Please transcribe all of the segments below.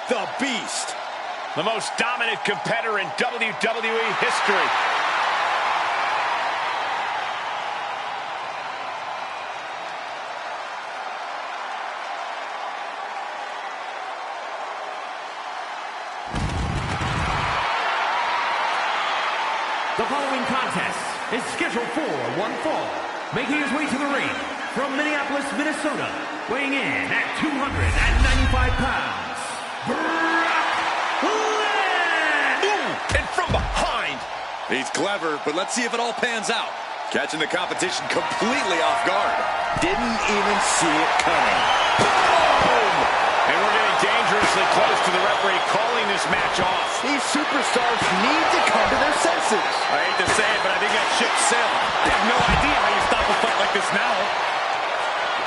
the Beast. The most dominant competitor in WWE history. The following contest is scheduled for one fall. Making his way to the ring from Minneapolis, Minnesota, weighing in at 295 pounds, Brock Lesnar! Ooh, and from behind. He's clever, but let's see if it all pans out. Catching the competition completely off guard. Didn't even see it coming. Boom! And we're getting dangerously close to the referee calling this match off. These superstars need to come to their senses. I hate to say it, but I think that ship sailed. I have no idea how you stop a fight like this now.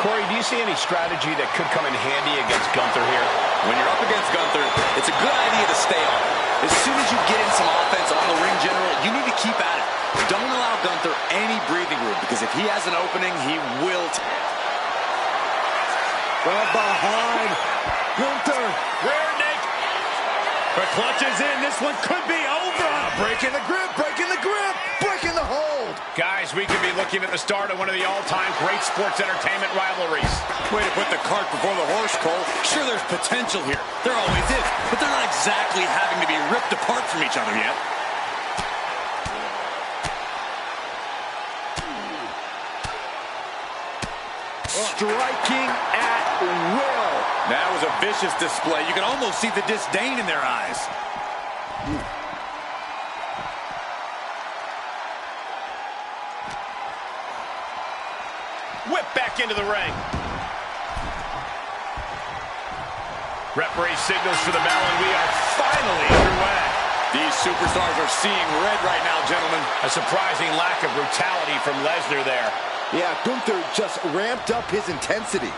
Corey, do you see any strategy that could come in handy against Gunther here? When you're up against Gunther, it's a good idea to stay on. As soon as you get in some offense on the ring general, you need to keep at it. Don't allow Gunther any breathing room, because if he has an opening, he will. From behind, Gunther. Rear naked. The clutch is in. This one could be over. Breaking the grip, breaking the grip, breaking the hold. Guys, we could be looking at the start of one of the all-time great sports entertainment rivalries. Way to put the cart before the horse, Cole. Sure, there's potential here. There always is. But they're not exactly having to be ripped apart from each other yet. Striking at will. That was a vicious display. You can almost see the disdain in their eyes. Whip back into the ring. Referee signals for the bell, and we are finally underway. These superstars are seeing red right now, gentlemen. A surprising lack of brutality from Lesnar there. Yeah, Gunther just ramped up his intensity.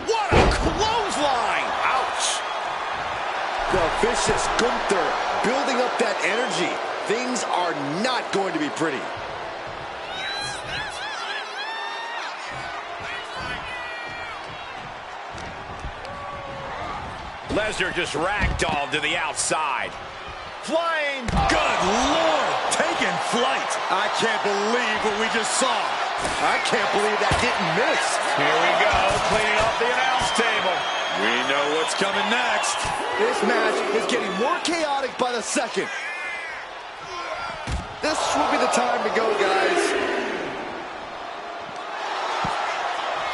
What a clothesline! Ouch! The vicious Gunther building up that energy. Things are not going to be pretty. Lesnar just ragdolled to the outside. Flying! Good Lord! Taking flight! I can't believe what we just saw. I can't believe that didn't miss. Here we go, cleaning up the announce table. We know what's coming next. This match is getting more chaotic by the second. This will be the time to go, guys.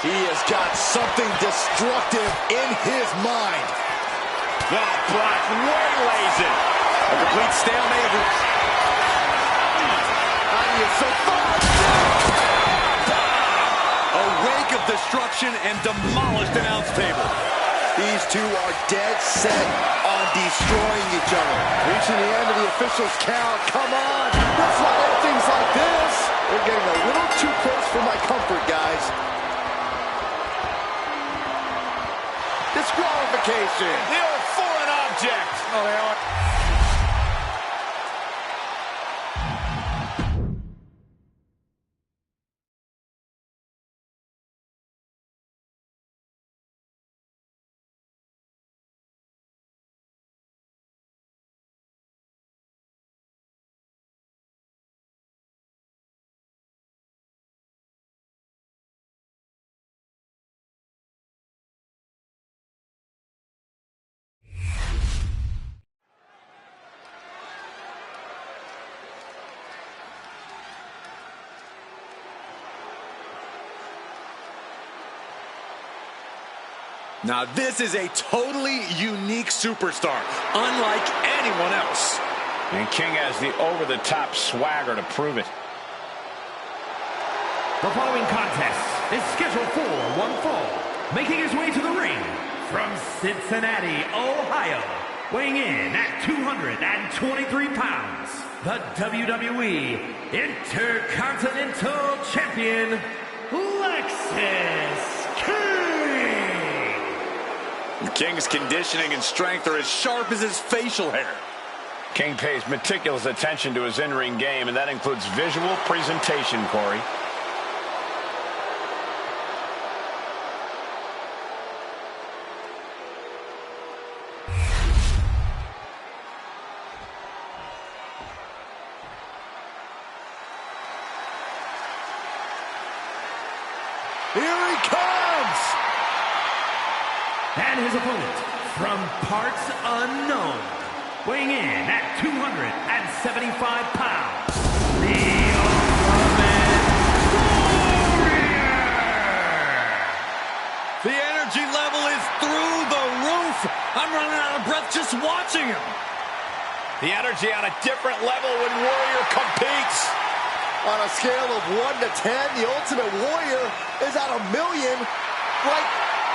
He has got something destructive in his mind. Oh, Brock waylays it. A complete stalemate. So far. A wake of destruction and demolished announce table. These two are dead set on destroying each other. Reaching the end of the official's count. Come on. Let's not end things like this. We're getting a little too close for my comfort, guys. Disqualification. The old foreign object. Oh, they are. Now this is a totally unique superstar, unlike anyone else. And King has the over-the-top swagger to prove it. The following contest is scheduled for one fall. Making his way to the ring from Cincinnati, Ohio, weighing in at 223 pounds, the WWE Intercontinental Champion, Lexis King. King's conditioning and strength are as sharp as his facial hair. King pays meticulous attention to his in-ring game, and that includes visual presentation, Corey. Here he comes! And his opponent, from parts unknown, weighing in at 275 pounds, the Ultimate Warrior! The energy level is through the roof. I'm running out of breath just watching him. The energy on a different level when Warrior competes. On a scale of 1 to 10, the Ultimate Warrior is at 1,000,000, like,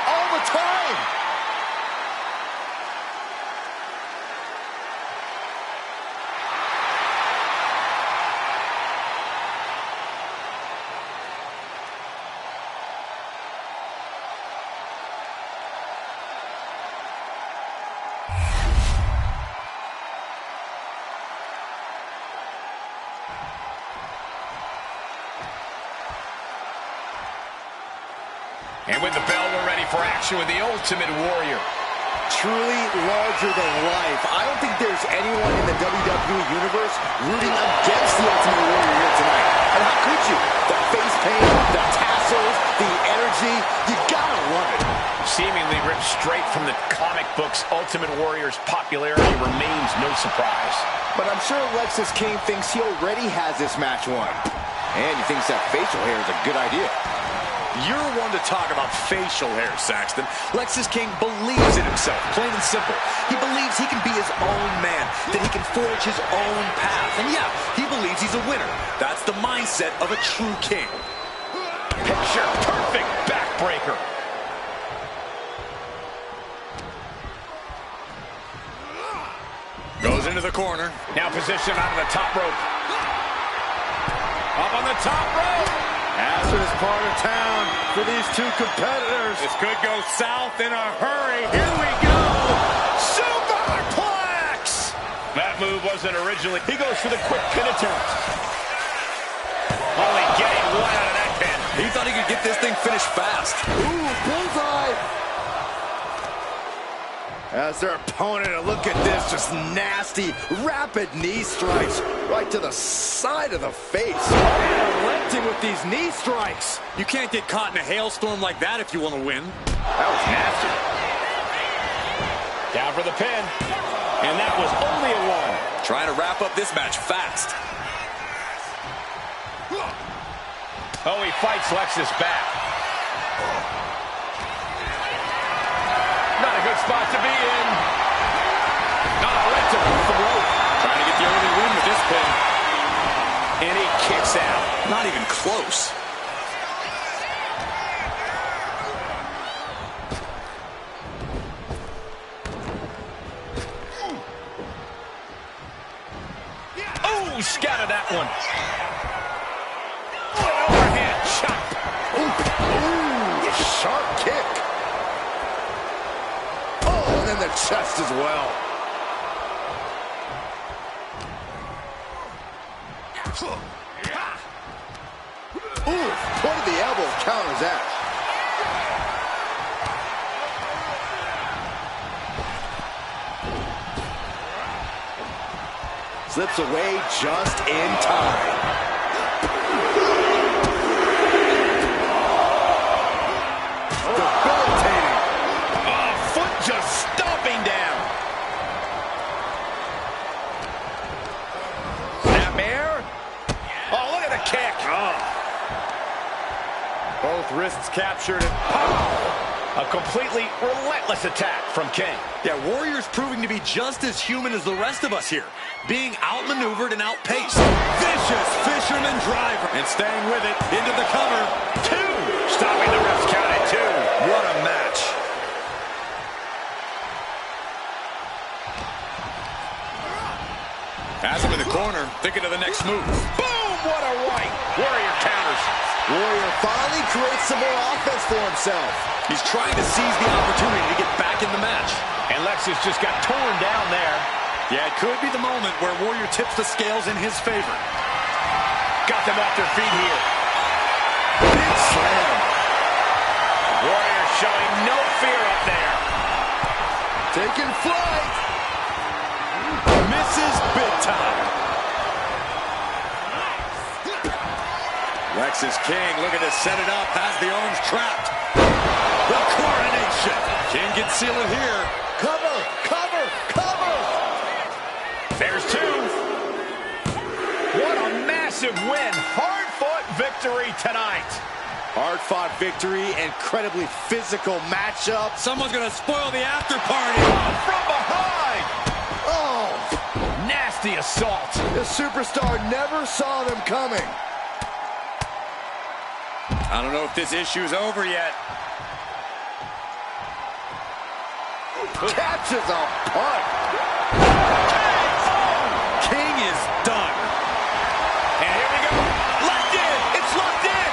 all the time. And with the bell, we're ready for action with the Ultimate Warrior. Truly larger than life. I don't think there's anyone in the WWE Universe rooting against the Ultimate Warrior here tonight. And how could you? The face paint, the tassels, the energy, you gotta love it. Seemingly ripped straight from the comic books, Ultimate Warrior's popularity remains no surprise. But I'm sure Lexis King thinks he already has this match won. And he thinks that facial hair is a good idea. You're one to talk about facial hair, Saxton. Lexis King believes in himself, plain and simple. He believes he can be his own man, that he can forge his own path. And yeah, he believes he's a winner. That's the mindset of a true king. Picture perfect backbreaker. Goes into the corner. Now positioned onto the top rope. Up on the top rope. Hazardous part of town for these two competitors. This could go south in a hurry. Here we go. Superplex! That move wasn't originally. He goes for the quick pin attempt. Only getting one out of that pin. He thought he could get this thing finished fast. Ooh, bullseye! As their opponent, and look at this, just nasty, rapid knee strikes right to the side of the face. Relenting with these knee strikes. You can't get caught in a hailstorm like that if you want to win. That was nasty. Down for the pin. And that was only a one. Trying to wrap up this match fast. Oh, he fights Lexis back. Not a good spot to be in. Right to the rope. Trying to get the early win with this pin. And he kicks out. Not even close. Oh, scattered that one. An overhand chop. Ooh, a sharp kick. Oh, and then the chest as well. Ooh, point of the elbow counters that. Slips away just in time. Debilitating. Oh, foot just stomping down. Snap air. Oh, look at the kick. Both wrists captured. And A completely relentless attack from King. yeah, Warrior's proving to be just as human as the rest of us here. Being outmaneuvered and outpaced. Vicious fisherman driver. And staying with it into the cover. Two. Stopping the ref's count at two. What a match. Has him in the corner, thinking of the next move. Boom! What a right. Warrior counters. Warrior finally creates some more offense for himself. He's trying to seize the opportunity to get back in the match. And Lexis just got torn down there. Yeah, it could be the moment where Warrior tips the scales in his favor. Got them off their feet here. Big slam. Warrior showing no fear up there. Taking flight. Misses big time. Texas King looking to set it up, has the arms trapped. The coronation. King can seal it here. Cover, cover, cover. There's two. What a massive win. Hard-fought victory tonight. Hard-fought victory, incredibly physical matchup. Someone's going to spoil the after party. Oh, from behind. Oh, Nasty assault. the superstar never saw them coming. I don't know if this issue's over yet. Catches a punt. King is done. And here we go. Locked in. It's locked in.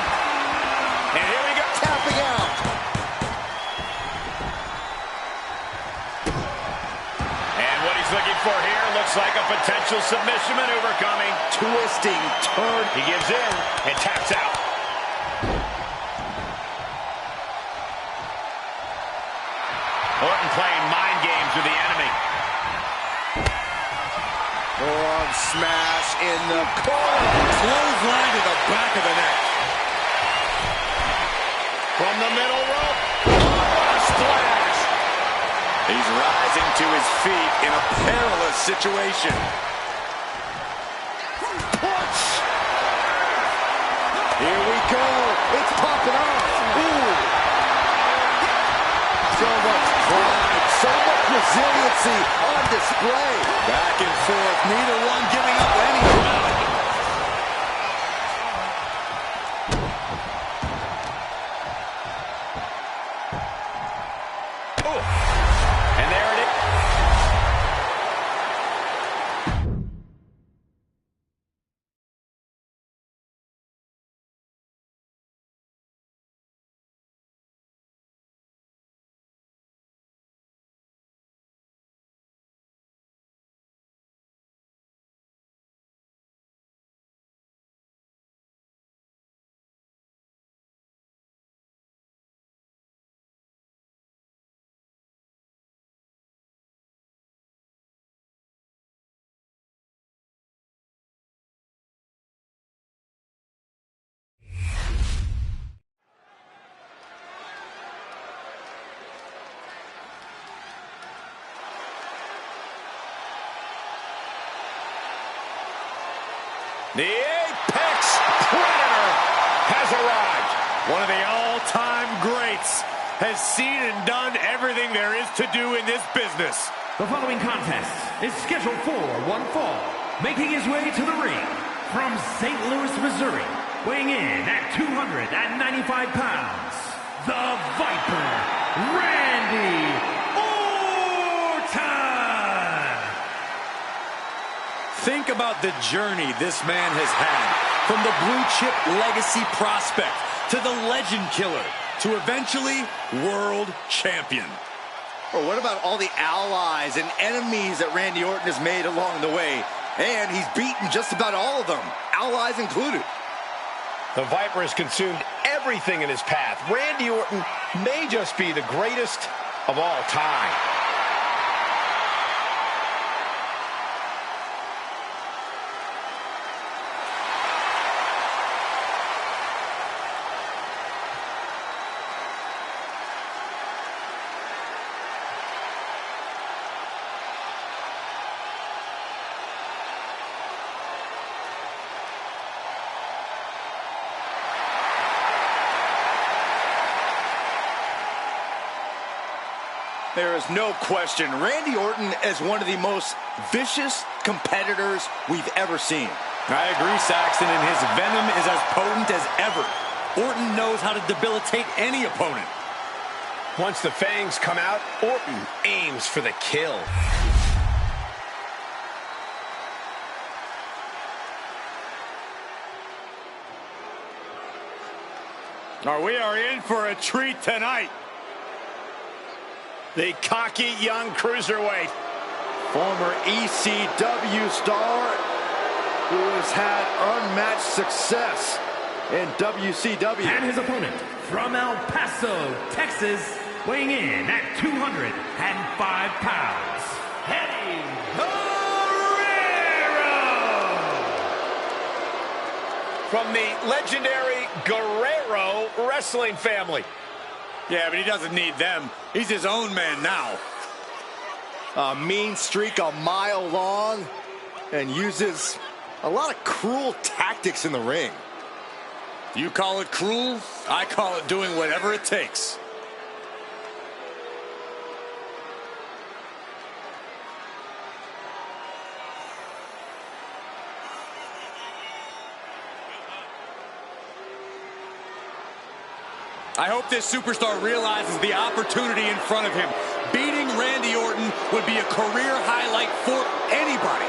And here we go. Tapping out. And what he's looking for here looks like a potential submission maneuver coming. Twisting, turn. He gives in and taps out. Orton playing mind games with the enemy. Forearm smash in the corner. Clothesline to the back of the neck. From the middle rope. Oh, a splash. He's rising to his feet in a perilous situation. Punch. Here we go. It's popping off. Ooh. So much pride, so much resiliency on display. Back and forth, neither one giving up any ground. Oh. And there it is. The Apex Predator has arrived. One of the all-time greats has seen and done everything there is to do in this business. The following contest is scheduled for one fall. Making his way to the ring from St. Louis, Missouri, weighing in at 295 pounds, the Viper, Randy Orton! Think about the journey this man has had. From the blue chip legacy prospect to the legend killer to eventually world champion. Or what about all the allies and enemies that Randy Orton has made along the way? And he's beaten just about all of them, allies included. The Viper has consumed everything in his path. Randy Orton may just be the greatest of all time. There is no question, Randy Orton is one of the most vicious competitors we've ever seen. I agree, Saxton, and his venom is as potent as ever. Orton knows how to debilitate any opponent. Once the fangs come out, Orton aims for the kill. We are in for a treat tonight. The cocky young cruiserweight. Former ECW star who has had unmatched success in WCW. And his opponent from El Paso, Texas, weighing in at 205 pounds, Eddie Guerrero! from the legendary Guerrero wrestling family. Yeah, but he doesn't need them. He's his own man now. A mean streak a mile long and uses a lot of cruel tactics in the ring. You call it cruel, I call it doing whatever it takes. I hope this superstar realizes the opportunity in front of him. Beating Randy Orton would be a career highlight for anybody.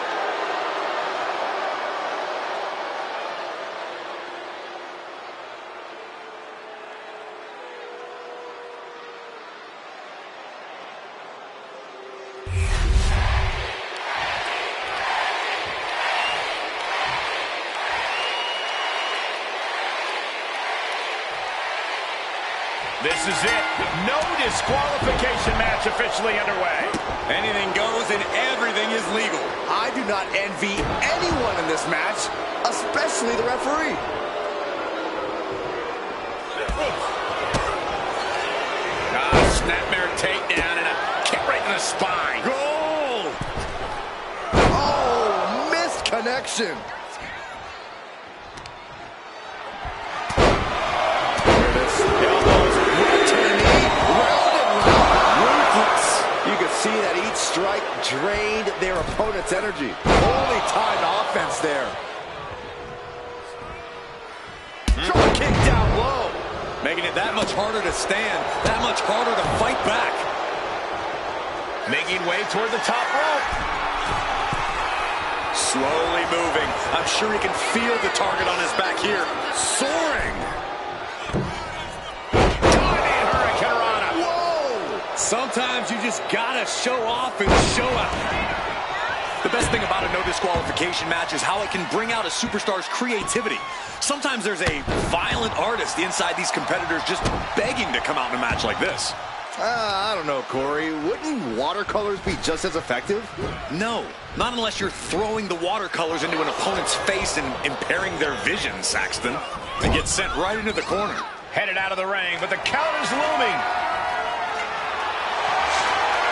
This is it. No disqualification match officially underway. Anything goes and everything is legal. I do not envy anyone in this match, especially the referee. Snapmare takedown and a kick right in the spine. Goal! Oh, missed connection. See that each strike drained their opponent's energy. Holy timed offense there. Drop kick down low. Making it that much harder to stand, that much harder to fight back. Making way toward the top rope. Slowly moving. I'm sure he can feel the target on his back here. Soaring. Sometimes you just gotta show off and show out. The best thing about a no disqualification match is how it can bring out a superstar's creativity. Sometimes there's a violent artist inside these competitors just begging to come out in a match like this. I don't know, Corey. Wouldn't watercolors be just as effective? No, not unless you're throwing the watercolors into an opponent's face and impairing their vision, Saxton. And get sent right into the corner. Headed out of the ring, but the count is looming.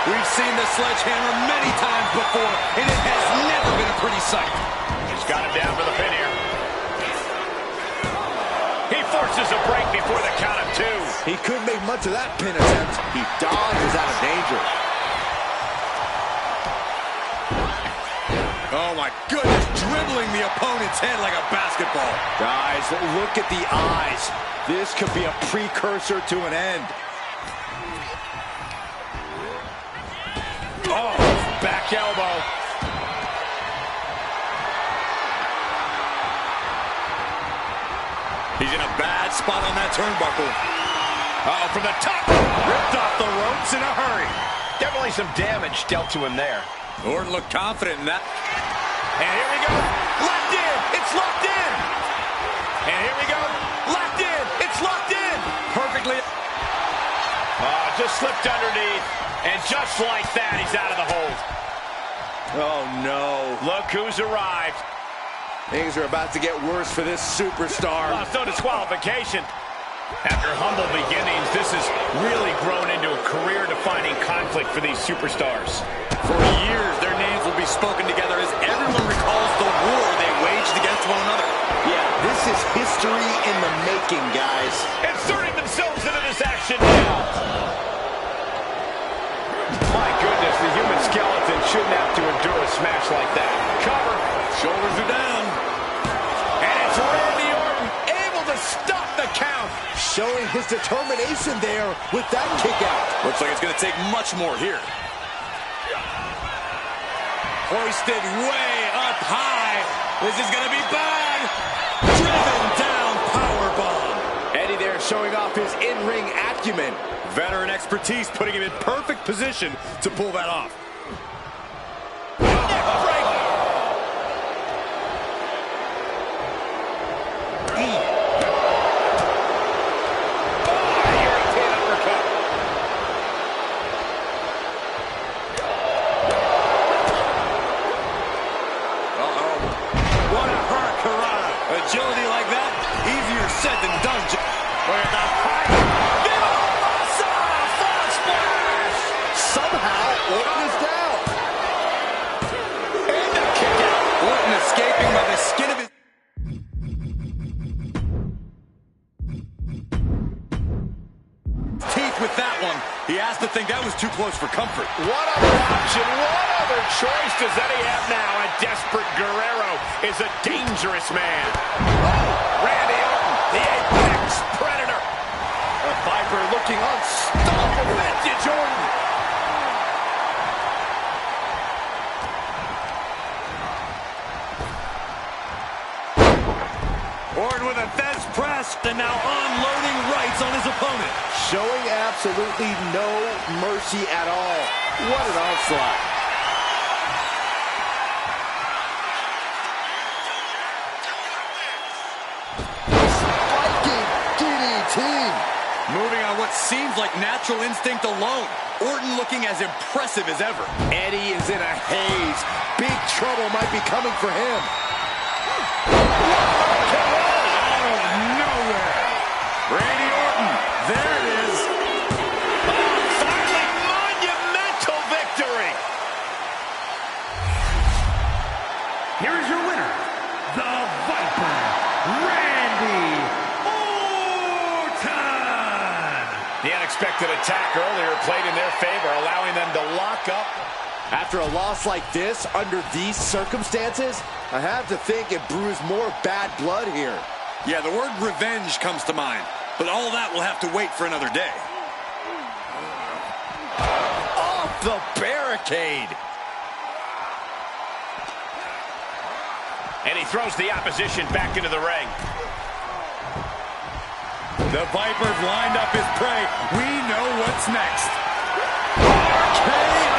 We've seen the sledgehammer many times before, and it has never been a pretty sight. He's got him down for the pin here. He forces a break before the count of two. He couldn't make much of that pin attempt. He dodges out of danger. Oh my goodness, dribbling the opponent's head like a basketball. Guys, look at the eyes. This could be a precursor to an end. Oh, back elbow. He's in a bad spot on that turnbuckle. Uh-oh, from the top. Ripped off the ropes in a hurry. Definitely some damage dealt to him there. Orton looked confident in that. And here we go. Locked in. It's locked in. And here we go. Locked in. It's locked in. Perfectly. Just slipped underneath. And just like that, he's out of the hold. Oh, no. Look who's arrived. Things are about to get worse for this superstar. Well, it's no disqualification. After humble beginnings, this has really grown into a career-defining conflict for these superstars. For years, their names will be spoken together as everyone recalls the war they waged against one another. Yeah, this is history in the making, guys. Inserting themselves into this action now. My goodness, the human skeleton shouldn't have to endure a smash like that. Cover. Shoulders are down. And it's Randy Orton able to stop the count. Showing his determination there with that kick out. Looks like it's going to take much more here. Hoisted way up high. This is going to be bad. Driven down powerbomb. Eddie there showing off his in-ring acumen. Veteran expertise putting him in perfect position to pull that off. Agility like that too close for comfort. What other option, what other choice does Eddie have now? A desperate Guerrero is a dangerous man. Oh, Randy Orton, the Apex Predator. The Viper looking unstoppable. Vintage Orton. Orton with a Fez press, and now unloading rights on his opponent. Showing absolutely no mercy at all. What an onslaught. Spiking DDT. Moving on what seems like natural instinct alone. Orton looking as impressive as ever. Eddie is in a haze. Big trouble might be coming for him. Randy Orton, there it is. Finally, monumental victory. Here is your winner, the Viper, Randy Orton. The unexpected attack earlier played in their favor, allowing them to lock up. After a loss like this, under these circumstances, I have to think it brews more bad blood here. Yeah, the word revenge comes to mind, but all that will have to wait for another day. Off the barricade. And he throws the opposition back into the ring. The Viper's lined up his prey. We know what's next. RKO!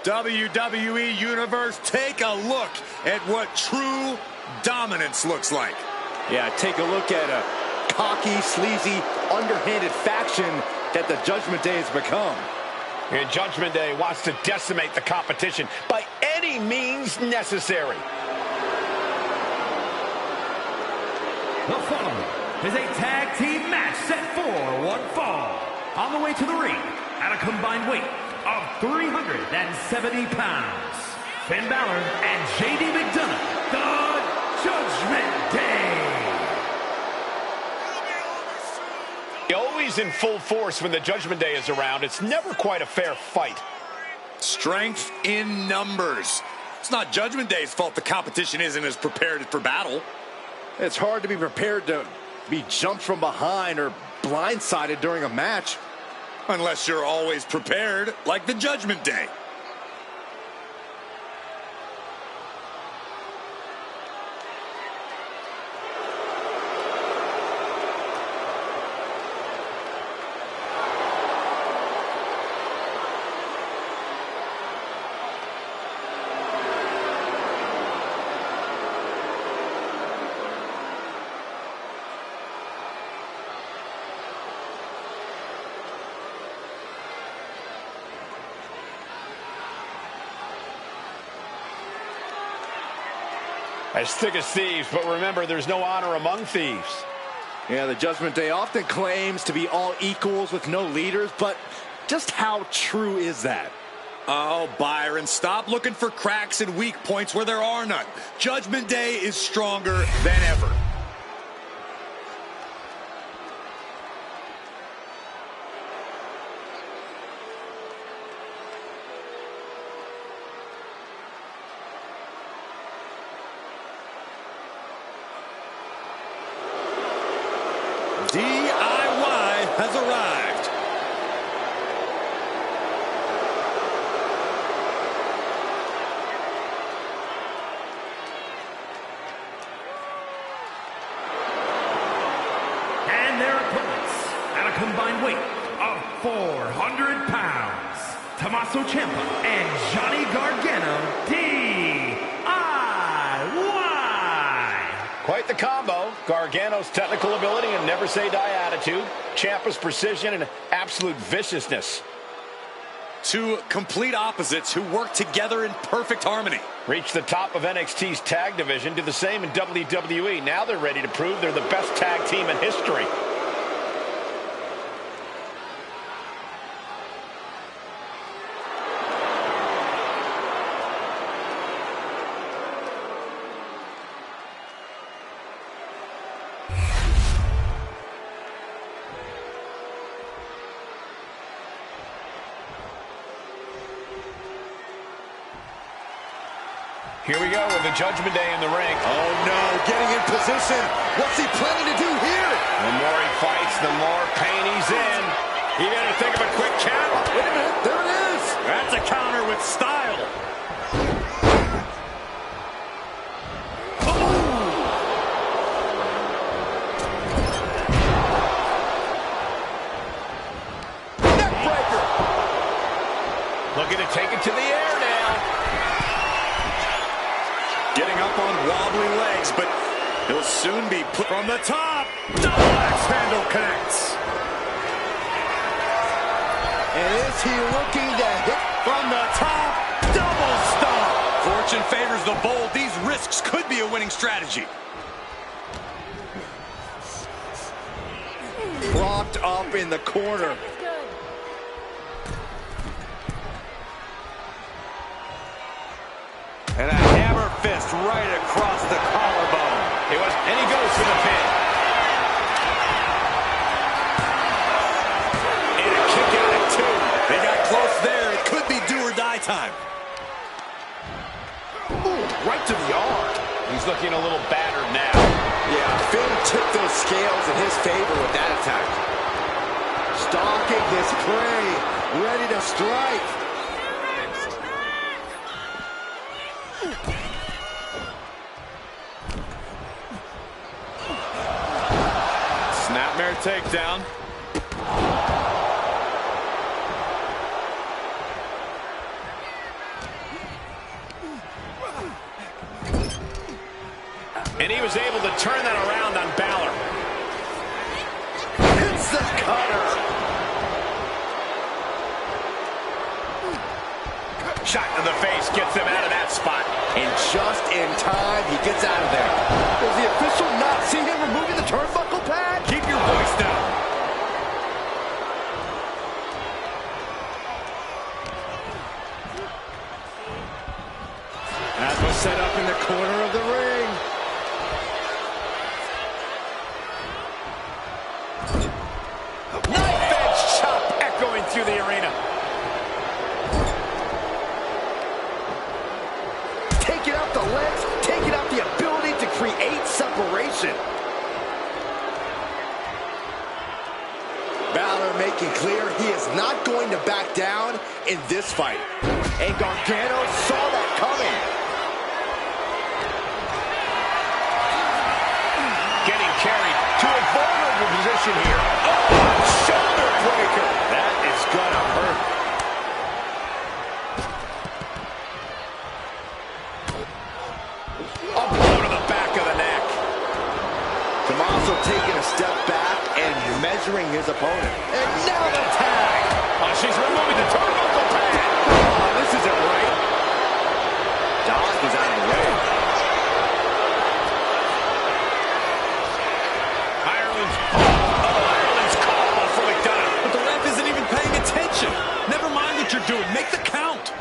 WWE Universe, take a look at what true dominance looks like. Yeah, take a look at a cocky, sleazy, underhanded faction that the Judgment Day has become. And Judgment Day wants to decimate the competition by any means necessary. The following is a tag team match set for one fall. On the way to the ring, at a combined weight of 370 pounds, Finn Balor and JD McDonagh, the Judgment Day. Always in full force when the Judgment Day is around. It's never quite a fair fight. Strength in numbers. It's not Judgment Day's fault the competition isn't as prepared for battle. It's hard to be prepared to be jumped from behind or blindsided during a match. Unless you're always prepared, like the Judgment Day. As thick as thieves, but remember, there's no honor among thieves. Yeah, the Judgment Day often claims to be all equals with no leaders, but just how true is that? Oh, Byron, stop looking for cracks and weak points where there are none. Judgment Day is stronger than ever. DIY has arrived. combined weight of 400 pounds, Tommaso Ciampa and Johnny Gargano, DIY. Quite the combo. Gargano's technical ability and never say die attitude. Ciampa's precision and absolute viciousness. Two complete opposites who work together in perfect harmony. Reached the top of NXT's tag division, did the same in WWE. Now they're ready to prove they're the best tag team in history. Here we go with the Judgment Day in the ring. Oh no, getting in position. What's he planning to do here? The more he fights, the more pain he's in. He better think of a quick count. Wait a minute, there it is. That's a counter with style. Neck breaker. Looking to take it to the air now. Getting up on wobbly legs, but he'll soon be put from the top. Double axe handle connects. And is he looking to hit From the top, double stomp. Fortune favors the bold. These risks could be a winning strategy. propped up in the corner? And a hammer fist right across the collarbone. And he goes for the pin. And a kick out at two. They got close there. It could be do or die time. Ooh, right to the arm. He's looking a little battered now. Yeah, Finn tipped those scales in his favor with that attack. Stalking his prey, ready to strike. Snapmare takedown. And he was able to turn that around on Balor. Hits the cutter. Shot to the face gets him out of that spot. And just in time, he gets out of there. Does the official not see him removing the turnbuckle pad? Keep your voice down. As was set up in the corner of the ring. Knife edge chop echoing through the arena. Taking out the legs, taking out the ability to create separation. Balor making clear he is not going to back down in this fight. And Gargano saw that coming. Getting carried to a vulnerable position here. Oh, shoulder breaker. That is gonna hurt. A blow to the back of the neck. Tommaso taking a step back and measuring his opponent. And now the tag. Oh, she's removing the turnbuckle pad. Oh, this isn't right. Dodge is out of the way. Ireland's call for McDonough. But the ref isn't even paying attention. Never mind what you're doing. Make the count.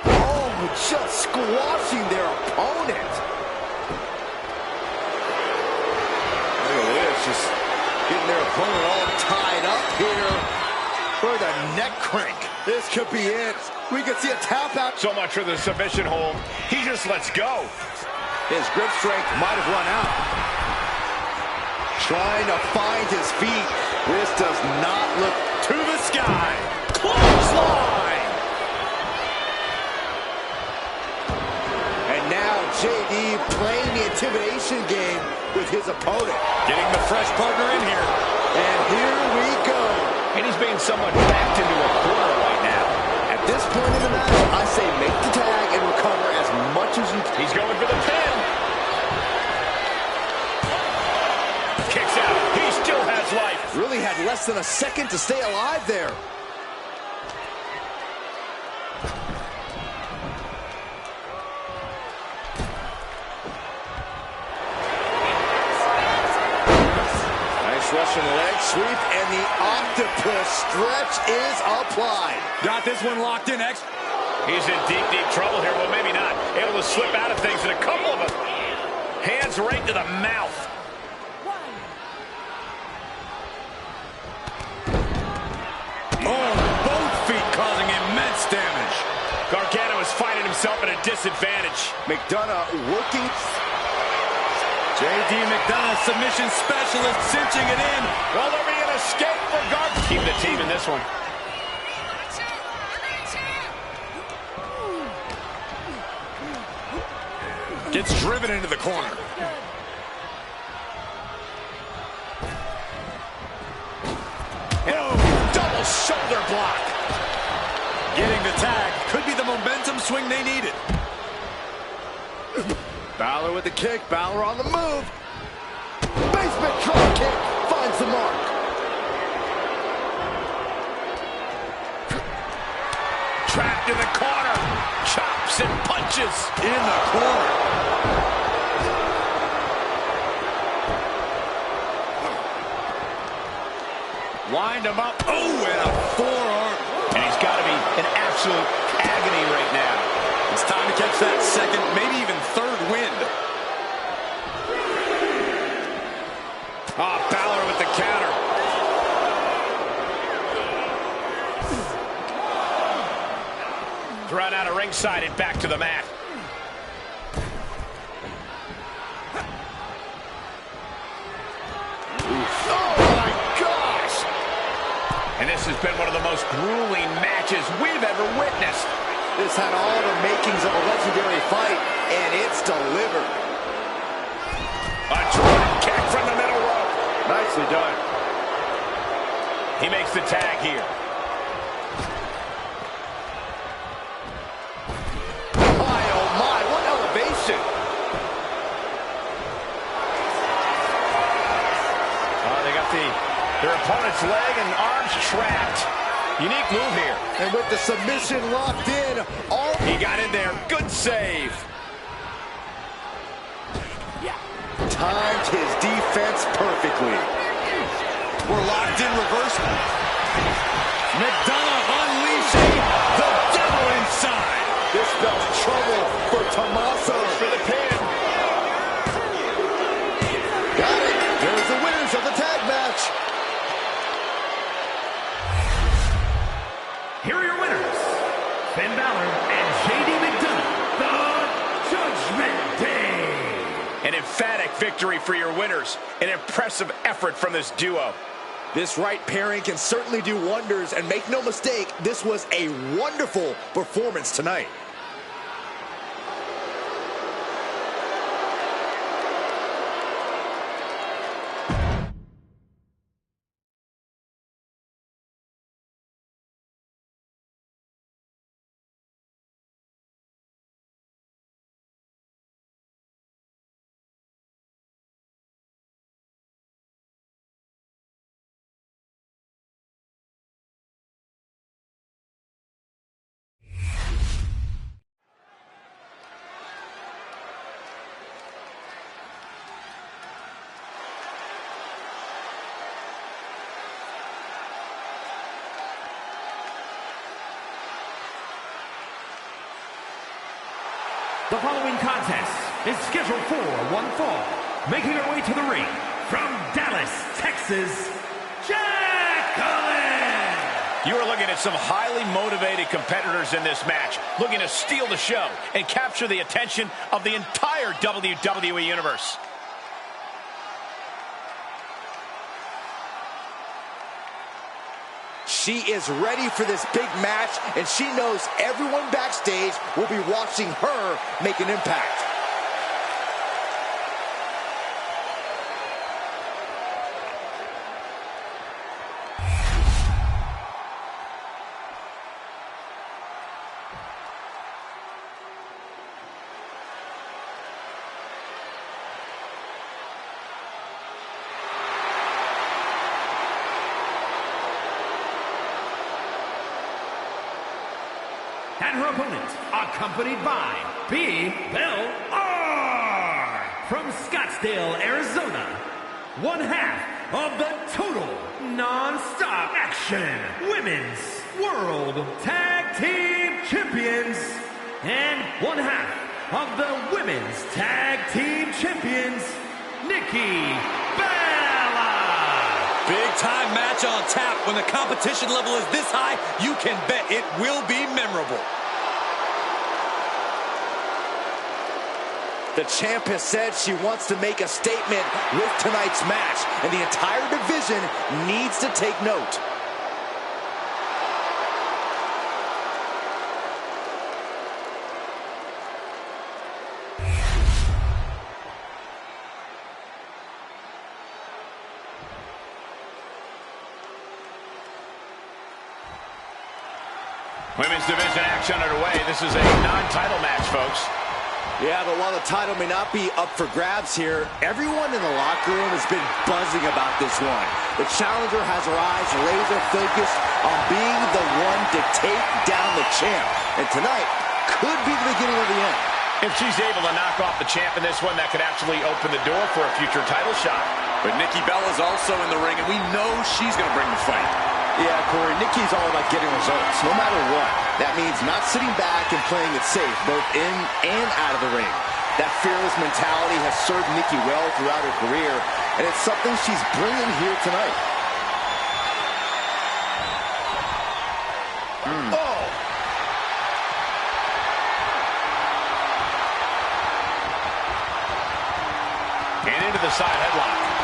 Oh, just squashing their opponent. Look at this, just getting their opponent all tied up here for the neck crank. This could be it. We could see a tap out. So much for the submission hold. He just lets go. His grip strength might have run out. Trying to find his feet. This does not look To the sky. Clothesline. And now JD playing the intimidation game with his opponent. Getting the fresh partner in here. And here we go. And he's being somewhat backed into a corner right now. At this point in the match, I say make the tag and recover as much as you can. He's going for the pin. Kicks out. He still has life. Really had less than a second to stay alive there. Russian leg sweep, and the octopus stretch is applied. Got this one locked in, X. He's in deep, deep trouble here. Well, maybe not. Able to slip out of things, and a couple of them. Hands right to the mouth. Oh, both feet causing immense damage. Gargano is finding himself at a disadvantage. McDonough working. J.D. McDonough, submission specialist, cinching it in. Will there be an escape for Gargano? Keep the team in this one. Gets driven into the corner. Oh, double shoulder block. Getting the tag. Could be the momentum swing they needed. Balor with the kick. Balor on the move. Basement drop kick finds the mark. Trapped in the corner. Chops and punches. In the corner. Wind him up. Oh, and a forearm. And he's got to be in absolute agony right now. It's time to catch that second, maybe even third wind. Ah, Balor with the counter. Thrown out of ringside and back to the mat. Oh, my gosh! And this has been one of the most grueling matches we've ever witnessed. This had all the makings of a legendary fight, and it's delivered. A drop kick from the middle rope. Nicely done. He makes the tag here. My, oh my, what elevation. They got their opponent's leg and arms trapped. Unique move here. And with the submission locked in, all... He got in there. Good save. Timed his defense perfectly. We're locked in reversal. McDonough unleashing the devil inside. This spells trouble for Tommaso. For the pin. Got it. There's the winners of the tag match. Here are your winners, Finn Balor and J.D. McDonough, the Judgment Day. An emphatic victory for your winners. An impressive effort from this duo. This right pairing can certainly do wonders, and make no mistake, this was a wonderful performance tonight. The following contest is scheduled for one fall. Making her way to the ring from Dallas, Texas, Jacqueline! You are looking at some highly motivated competitors in this match, looking to steal the show and capture the attention of the entire WWE Universe. She is ready for this big match, and she knows everyone backstage will be watching her make an impact. And her opponent, accompanied by B-Bell R. From Scottsdale, Arizona, one half of the Total Non-Stop Action Women's World Tag Team Champions, and one half of the Women's Tag Team Champions, Nikki Bella. Big time match on tap. When the competition level is this high, you can bet it will be memorable. The champ has said she wants to make a statement with tonight's match, and the entire division needs to take note. Women's division action underway. This is a non-title match, folks. Yeah, but while the title may not be up for grabs here, everyone in the locker room has been buzzing about this one. The challenger has her eyes laser focused on being the one to take down the champ. And tonight could be the beginning of the end. If she's able to knock off the champ in this one, that could actually open the door for a future title shot. But Nikki Bella's also in the ring, and we know she's going to bring the fight. Yeah, Corey, Nikki's all about getting results, no matter what. That means not sitting back and playing it safe, both in and out of the ring. That fearless mentality has served Nikki well throughout her career, and it's something she's bringing here tonight. Oh! And into the side headlock.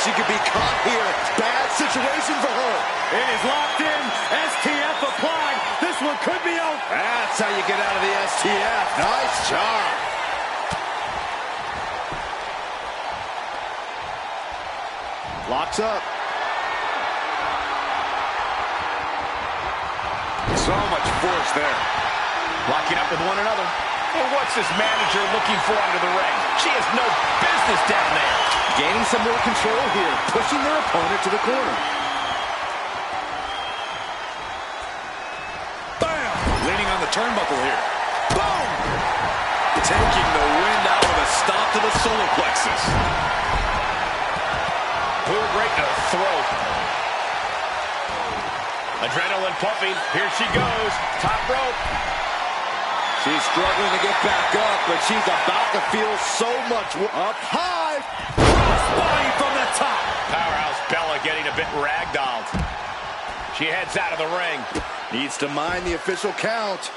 She could be caught here. Bad situation for her. It is locked in. STF applied. This one could be over. That's how you get out of the STF. Nice job. Locks up. So much force there. Locking up with one another. Well, what's this manager looking for under the ring? She has no business down there. Gaining some more control here, pushing their opponent to the corner. Bam! Leaning on the turnbuckle here. Boom! Taking the wind out with a stop to the solar plexus. Boom right to the throat. Adrenaline pumping. Here she goes. Top rope. She's struggling to get back up, but she's about to feel so much up high. Crossbody from the top. Powerhouse Bella getting a bit ragdolled. She heads out of the ring. Needs to mind the official count.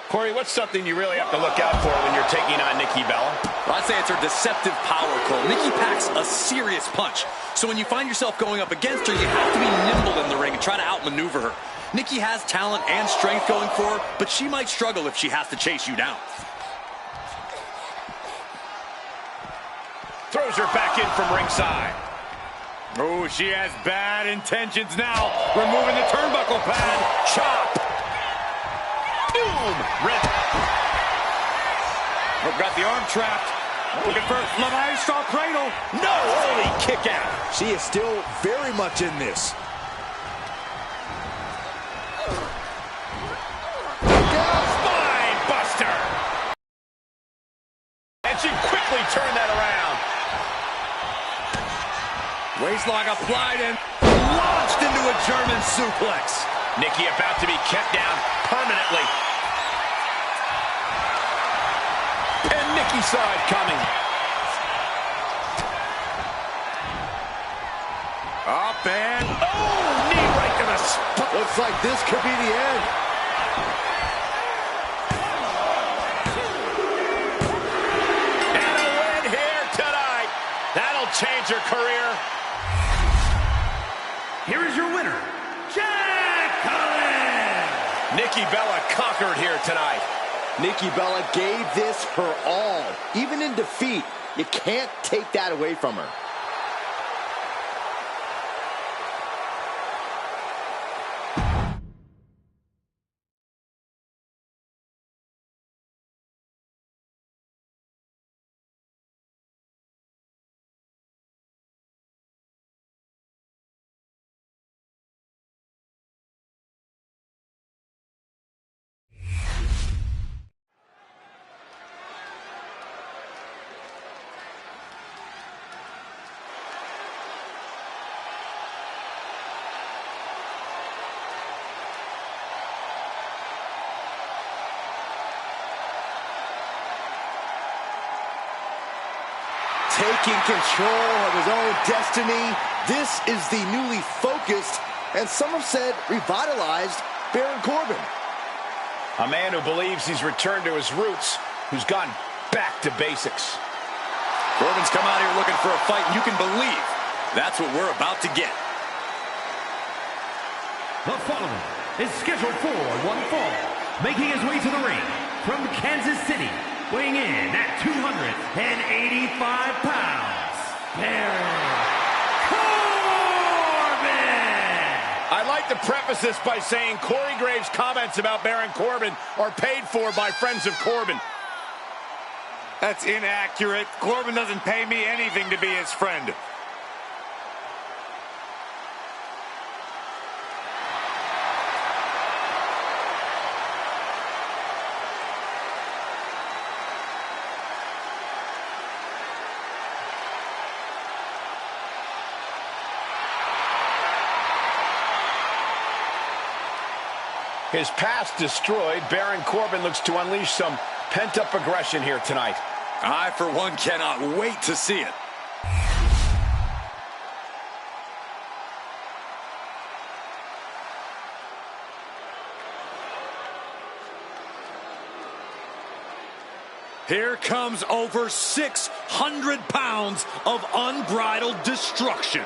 Corey, what's something you really have to look out for when you're taking on Nikki Bella? Well, I'd say it's her deceptive power, Cole. Nikki packs a serious punch. So when you find yourself going up against her, you have to be nimble in the ring and try to outmaneuver her. Nikki has talent and strength going for her, but she might struggle if she has to chase you down. Throws her back in from ringside. Oh, she has bad intentions now. Removing the turnbuckle pad. Chop. Boom! Rip. Oh, got the arm trapped. Looking for Le Maestro cradle. No, holy kick out. She is still very much in this. Spine buster. And she quickly turned that around. Waistlock applied and launched into a German suplex. Nikki about to be kept down permanently. And Nikki saw it coming. Up and oh, knee right to the spine. Looks like this could be the end. And a win here tonight. That'll change her career. Here is your winner, Jacqueline! Nikki Bella conquered here tonight. Nikki Bella gave this her all. Even in defeat, you can't take that away from her. taking control of his own destiny. This is the newly focused, and some have said revitalized, Baron Corbin. A man who believes he's returned to his roots, who's gone back to basics. Corbin's come out here looking for a fight, and you can believe that's what we're about to get. The following is scheduled for one fall, making his way to the ring from Kansas City, weighing in at 285 pounds, Baron Corbin! I'd like to preface this by saying Corey Graves' comments about Baron Corbin are paid for by friends of Corbin. That's inaccurate. Corbin doesn't pay me anything to be his friend. His past destroyed, Baron Corbin looks to unleash some pent-up aggression here tonight. I, for one, cannot wait to see it. Here comes over 600 pounds of unbridled destruction.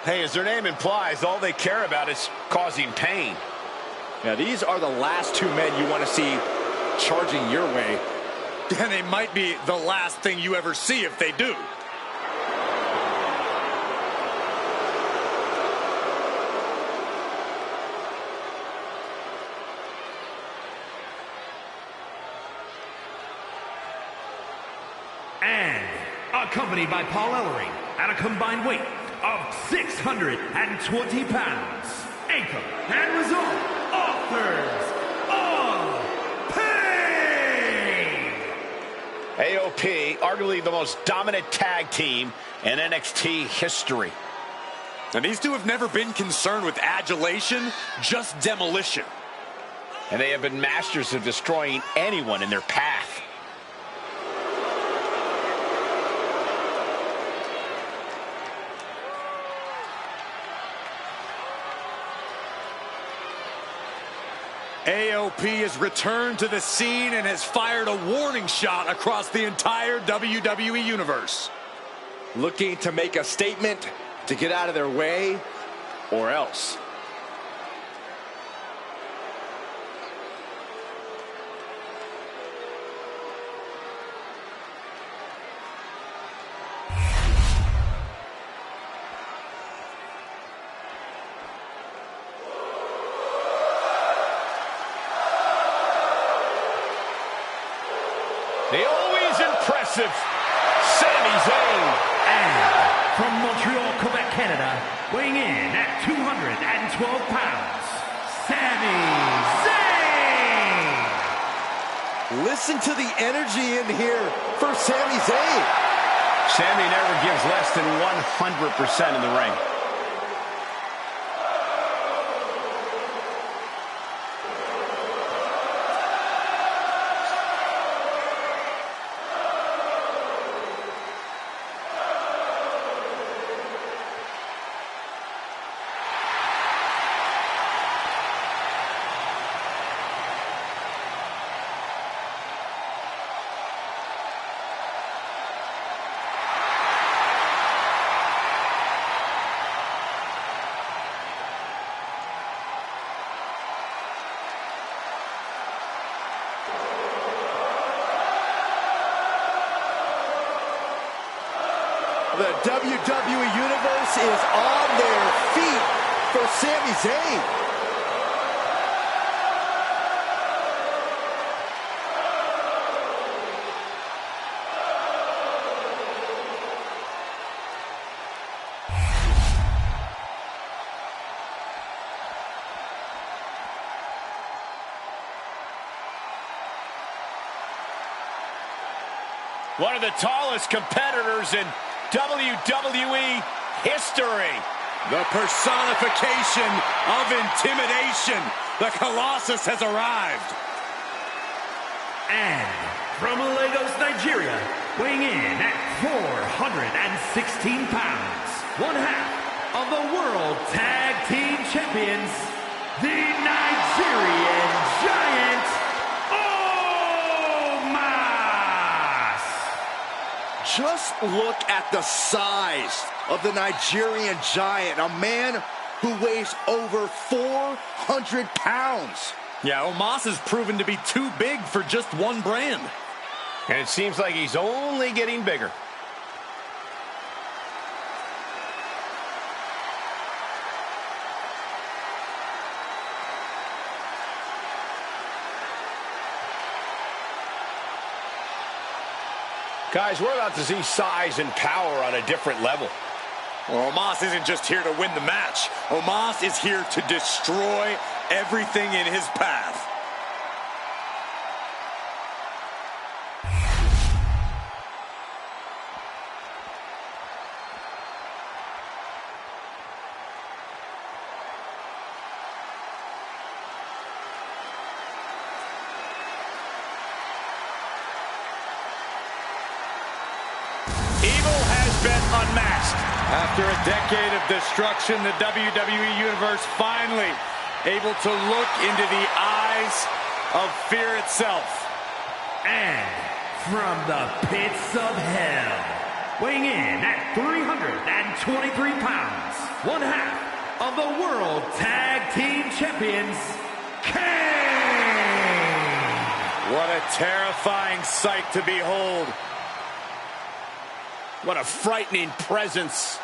Hey, as their name implies, all they care about is causing pain. Now, these are the last two men you want to see charging your way. And they might be the last thing you ever see if they do. And accompanied by Paul Ellering at a combined weight of 620 pounds, Anchor and result, authors of pain! AOP, arguably the most dominant tag team in NXT history. And these two have never been concerned with adulation, just demolition. And they have been masters of destroying anyone in their path. AOP has returned to the scene and has fired a warning shot across the entire WWE Universe. Looking to make a statement, to get out of their way, or else. The always impressive Sami Zayn. And from Montreal, Quebec, Canada, weighing in at 212 pounds, Sami Zayn! Listen to the energy in here for Sami Zayn. Sami never gives less than 100% in the ring. The WWE Universe is on their feet for Sami Zayn. One of the tallest competitors in WWE history. The personification of intimidation. The Colossus has arrived. And from Lagos, Nigeria, weighing in at 416 pounds, one half of the World Tag Team Champions, the Nigerian Giant, Omos! Just look at the size of the Nigerian Giant, a man who weighs over 400 pounds. Yeah, Omos has proven to be too big for just one brand. And it seems like he's only getting bigger. Guys, we're about to see size and power on a different level. Well, Omos isn't just here to win the match. Omos is here to destroy everything in his path. Evil has been unmasked. After a decade of destruction, the WWE Universe finally able to look into the eyes of fear itself. And from the pits of hell, weighing in at 323 pounds, one half of the World Tag Team Champions, Kane! What a terrifying sight to behold. What a frightening presence.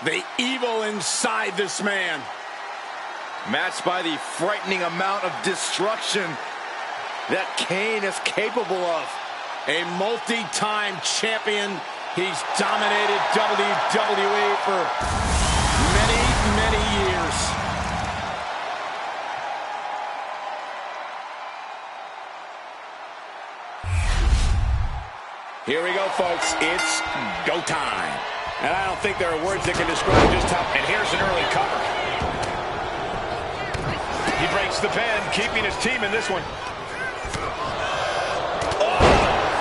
The evil inside this man. Matched by the frightening amount of destruction that Kane is capable of. A multi-time champion. He's dominated WWE for many, many years. Here we go, folks. It's go time. And I don't think there are words that can describe just how... And here's an early cover. He breaks the pin, keeping his team in this one. Oh,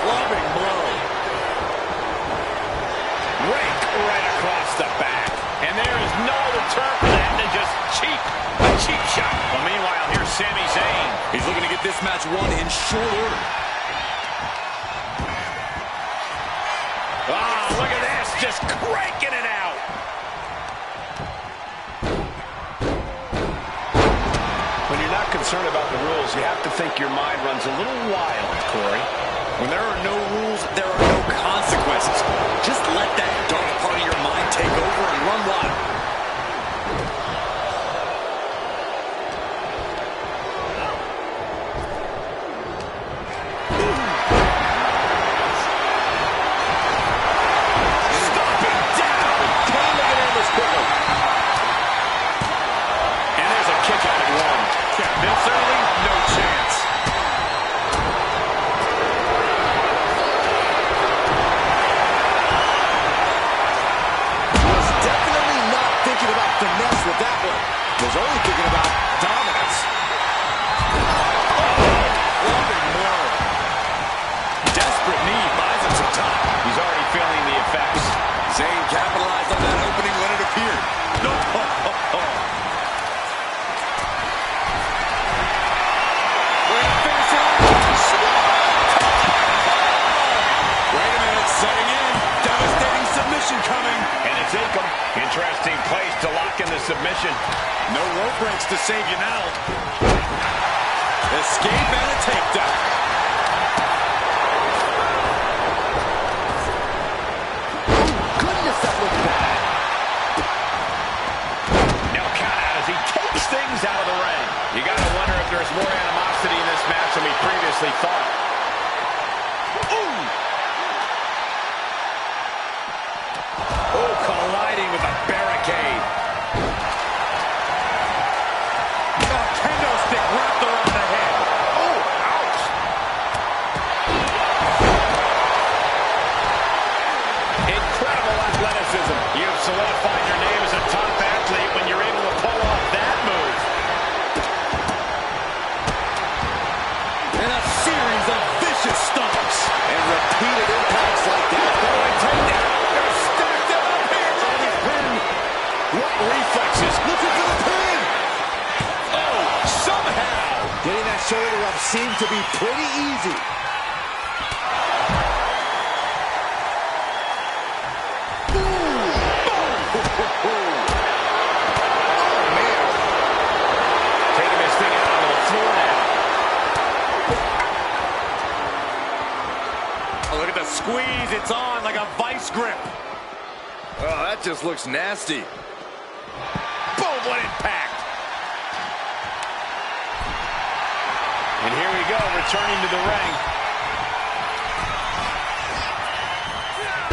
clubbing blow. Rake right across the back. And there is no other term for that than just cheap. A cheap shot. Well, meanwhile, here's Sami Zayn. He's looking to get this match won in short order. Ah, look at this, just cranking it out. When you're not concerned about the rules, you have to think your mind runs a little wild, Corey. When there are no rules, there are no consequences. Just let that dark part of your mind take over and run wild. Was only thinking about dominance. Loving blow. Desperate knee buys him some time. He's already feeling the effects. Zayn capitalized on that opening when it appeared. No. We're gonna finish it off. Wait a minute, setting in. Devastating submission coming. And it's Akam. Interesting place to lock in the submission. No rope breaks to save you now. Escape and a takedown. Goodness, that looked bad. No count out as he takes things out of the ring. You got to wonder if there's more animosity in this match than we previously thought. Ooh! Oh, colliding with a barricade. Kendo stick wrapped around the head. Oh, ouch! Incredible athleticism. You've solidified your name as a top athlete when you're able to pull off that move. And a series of vicious stomps. moves and repeated impacts like that. Oh, and takedown. They're stacked them up here. Oh, the pin. What reflexes? Looking for the pin. Oh, somehow. Getting that shoulder up seemed to be pretty easy. Squeeze, it's on like a vice grip. Oh, that just looks nasty. Boom, what impact. And here we go, returning to the ring.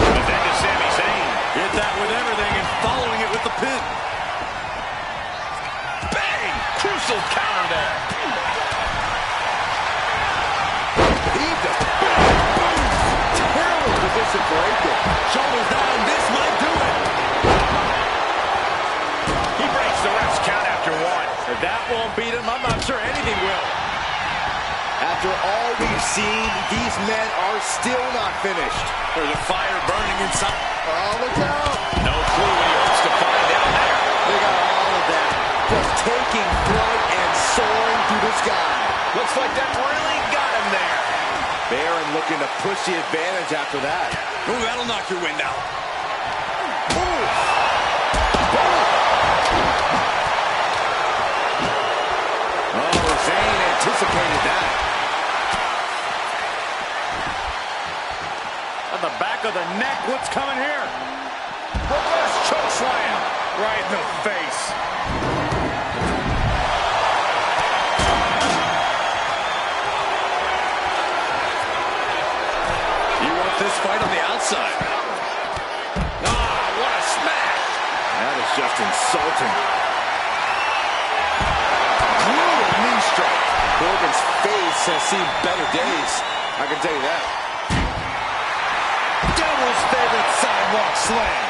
But then to Sami Zayn. Hit that with everything and following it with the pin. Bang! Crucial counter there. Position breaking. Shoulders down, this might do it. He breaks the ref's count after one. If that won't beat him, I'm not sure anything will. After all we've seen, these men are still not finished. There's a fire burning inside. Oh, look out. No clue what he hopes to find down there. They got all of that. Just taking flight and soaring through the sky. Looks like that really got him there. Baron looking to push the advantage after that. Ooh, that'll knock your wind out. Oh, Zayn anticipated that. At the back of the neck, what's coming here? Reverse choke slam. Right in the face. This fight on the outside. Ah, what a smash. That is just insulting. Brutal knee strike. Corbin's face has seen better days. I can tell you that. Devil's favorite sidewalk slam.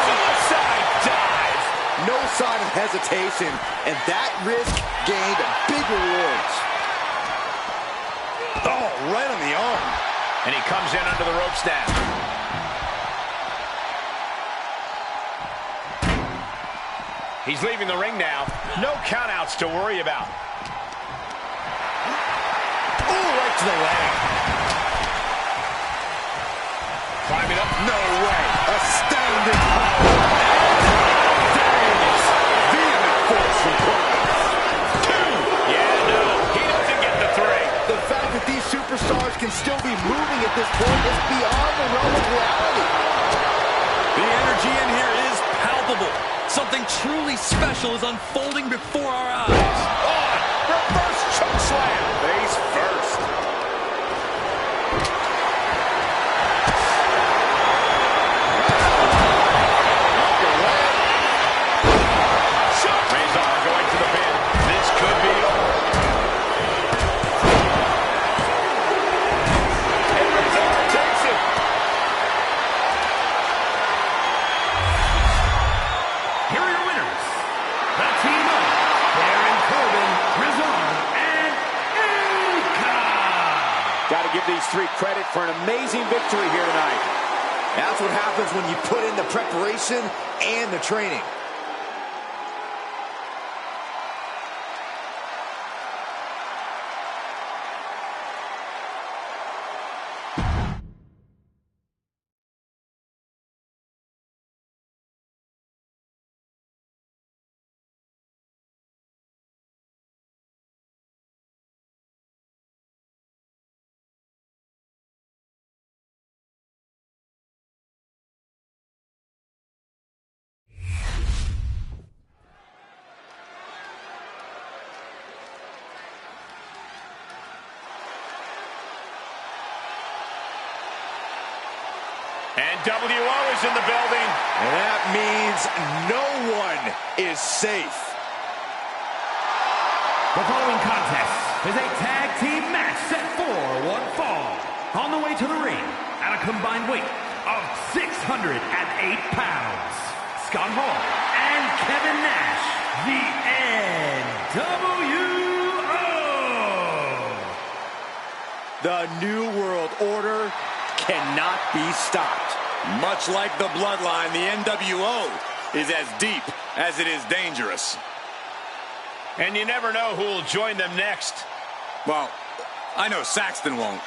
Suicide dive. No sign of hesitation, and that risk gained big rewards. Oh, right on the arm. And he comes in under the ropes now. He's leaving the ring now. No countouts to worry about. Ooh, right to the leg. Climbing up. No way. Astounding power. Vehement force from Corbin. Yeah, no, he doesn't get the three. The fact that these superstars can still be moving at this point is beyond the realm of reality. The energy in here is palpable. Something truly special is unfolding before our eyes. Oh, reverse choke slam. Face first. Razor going to the pin. This could be over. And Razor takes it. Here are your winners. The team of Baron Corbin, Razor, and Ilja. Got to give these three credit for an amazing victory here tonight. That's what happens when you put in the preparation and the training. And WO is in the building. And that means no one is safe. The following contest is a tag team match set for one fall. On the way to the ring, at a combined weight of 608 pounds, Scott Hall and Kevin Nash, the NWO. The New World Order cannot be stopped. Much like the Bloodline, the NWO is as deep as it is dangerous. And you never know who will join them next. Well, I know Saxton won't.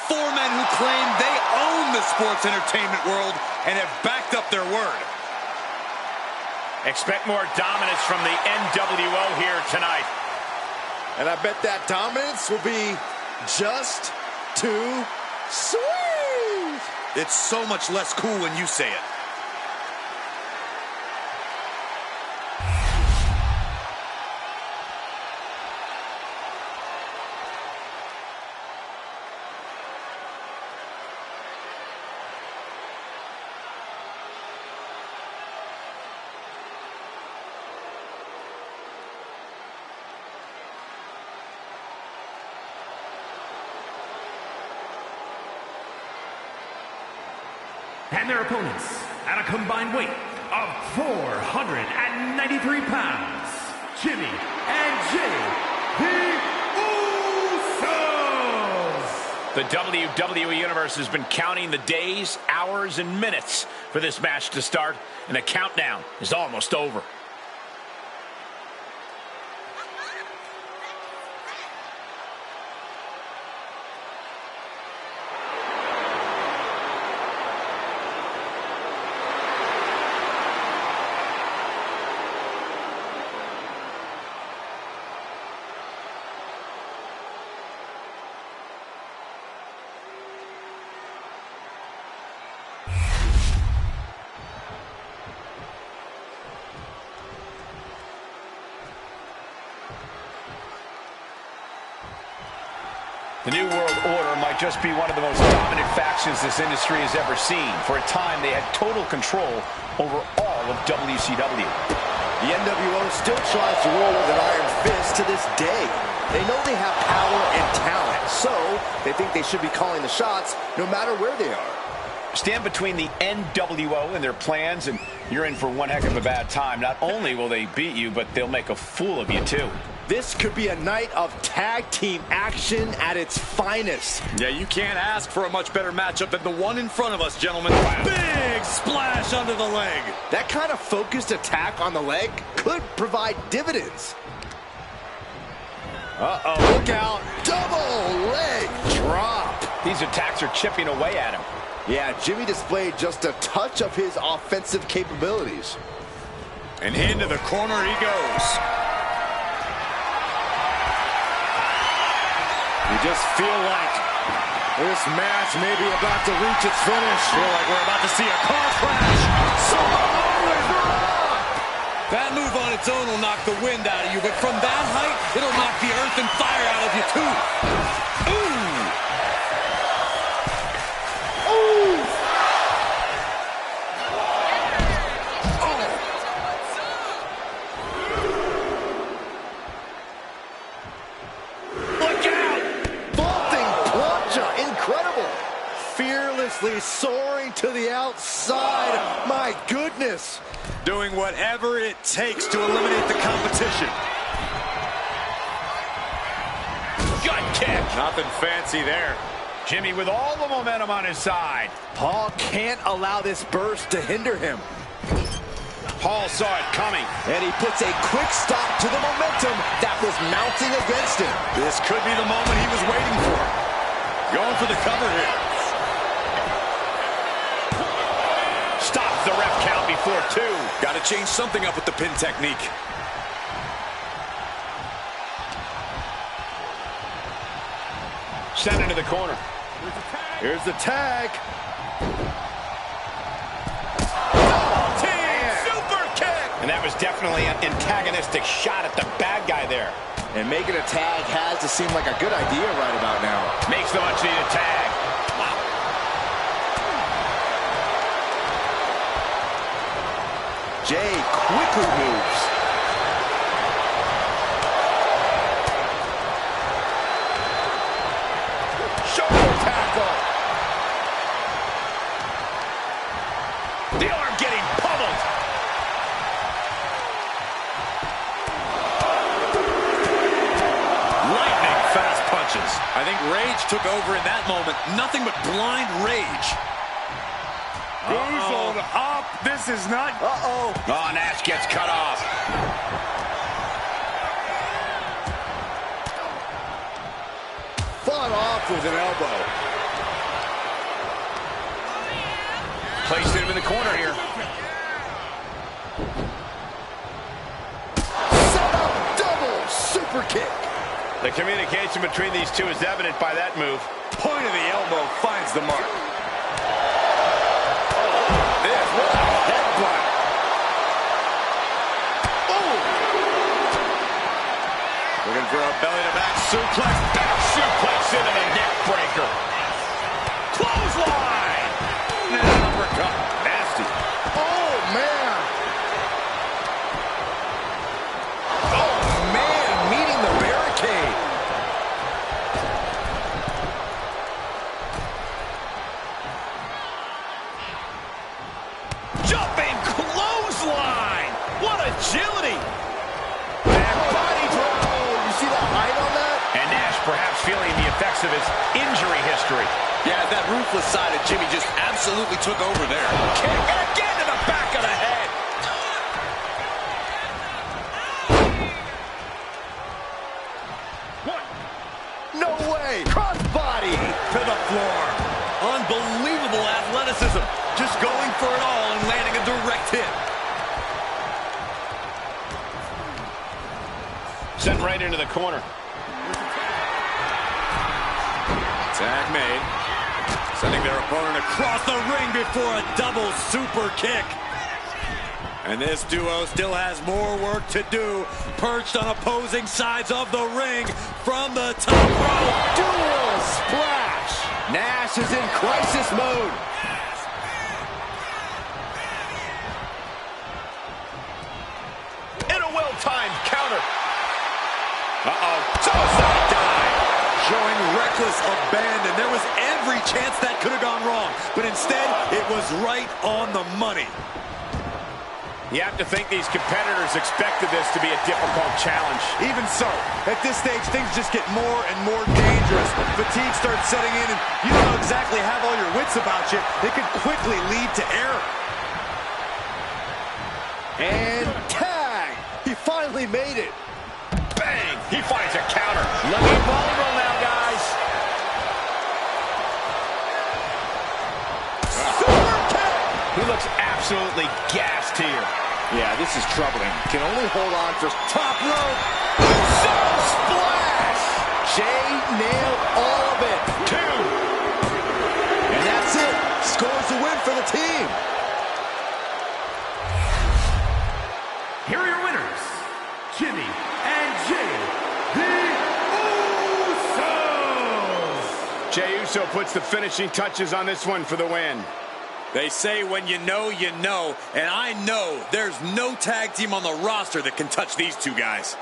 Four men who claim they own the sports entertainment world and have backed up their word. Expect more dominance from the NWO here tonight. And I bet that dominance will be just too sweet. It's so much less cool when you say it. And their opponents, at a combined weight of 493 pounds, Jimmy and Jay, the Usos! The WWE Universe has been counting the days, hours, and minutes for this match to start, and the countdown is almost over. The New World Order might just be one of the most dominant factions this industry has ever seen. For a time, they had total control over all of WCW. The NWO still tries to roll with an iron fist to this day. They know they have power and talent, so they think they should be calling the shots no matter where they are. Stand between the NWO and their plans, and you're in for one heck of a bad time. Not only will they beat you, but they'll make a fool of you, too. This could be a night of tag team action at its finest. Yeah, you can't ask for a much better matchup than the one in front of us, gentlemen. Big splash under the leg. That kind of focused attack on the leg could provide dividends. Uh-oh, look out. Double leg drop. These attacks are chipping away at him. Yeah, Jimmy displayed just a touch of his offensive capabilities. And into the corner he goes. You just feel like this match may be about to reach its finish. Feel like we're about to see a car crash. That move on its own will knock the wind out of you, but from that height, it'll knock the earth and fire out of you, too. Ooh! Ooh! Fearlessly soaring to the outside. My goodness. Doing whatever it takes to eliminate the competition. Gut kick. Nothing fancy there. Jimmy with all the momentum on his side. Paul can't allow this burst to hinder him. Paul saw it coming. And he puts a quick stop to the momentum that was mounting against him. This could be the moment he was waiting for. Going for the cover here. Stops the ref count before 2. Got to change something up with the pin technique. Sent into the corner. Here's the tag. Super kick! And that was definitely an antagonistic shot at the bad guy there. And making a tag has to seem like a good idea right about now. Makes the much needed tag. Wow. Jay quickly moves. Shoulder tackle. The arm getting pummeled. Lightning fast punches. I think rage took over in that moment. Nothing but blind rage. Who's on up? This is not... Uh-oh. Oh, Nash gets cut off. Fought off with an elbow. Placed him in the corner here. Set up double super kick. The communication between these two is evident by that move. Point of the elbow finds the mark. This, what a headbutt. Looking for a belly-to-back suplex. Back suplex into the neck breaker. Clothesline. And an uppercut. Nasty. Oh, man. Oh, man, meeting the barricade. Jumping clothesline. What agility. Back body drop. You see that height on that? And Nash perhaps feeling the effects of his injury history. Yeah, that ruthless side of Jimmy just absolutely took over there. Kick and again to the back of the head. No way. Crossbody. To the floor. Unbelievable athleticism. Just going for it all and landing a direct hit. Sent right into the corner. Tag made. Sending their opponent across the ring before a double super kick. And this duo still has more work to do. Perched on opposing sides of the ring from the top rope. Dual splash. Nash is in crisis mode. In a well-timed counter. Uh-oh. Suicide dive. Showing reckless abandon. There was every chance that could have gone wrong. But instead, it was right on the money. You have to think these competitors expected this to be a difficult challenge. Even so, at this stage, things just get more and more dangerous. Fatigue starts setting in, and you don't exactly have all your wits about you. It could quickly lead to error. And tag. He finally made it. Bang! He finds a counter. Looking vulnerable now, guys. Super kick! He looks absolutely gassed here. Yeah, this is troubling. Can only hold on for top rope. Super splash! Jay nailed all of it. 2. And that's it. Scores the win for the team. Here are your winners, Jimmy and Jay, the Usos. Jey Uso puts the finishing touches on this one for the win. They say when you know, and I know there's no tag team on the roster that can touch these two guys.